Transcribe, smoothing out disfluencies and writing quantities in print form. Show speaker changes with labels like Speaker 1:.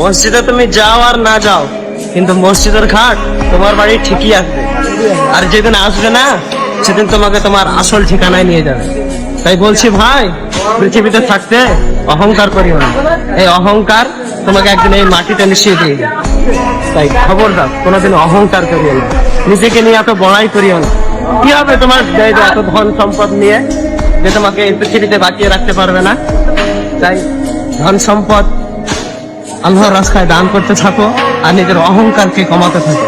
Speaker 1: মসজিদে তুমি যাও আর না যাও, কিন্তু মসজিদের ঘাট তোমার বাড়ি ঠিকই আসবে। আর যেদিন আসবে না, সেদিন তোমাকে তোমার আসল ঠিকানায় নিয়ে যাবে। তাই বলছি ভাই, পৃথিবীতে থাকতে অহংকার করিও না। এই অহংকার তোমাকে একদিন এই মাটিতে মিশিয়ে দিয়ে যাবে। তাই খবরদার, কোনোদিন অহংকার করিও না, নিজেকে নিয়ে এত বড়াই করিও না। কি হবে তোমার এত ধন সম্পদ নিয়ে, যে তোমাকে এই পৃথিবীতে বাঁচিয়ে রাখতে পারবে না? তাই ধন সম্পদ আল্লাহর রাস্তায় দান করতে থাকো, আর নিজের অহংকারকে কমাতে থাকো।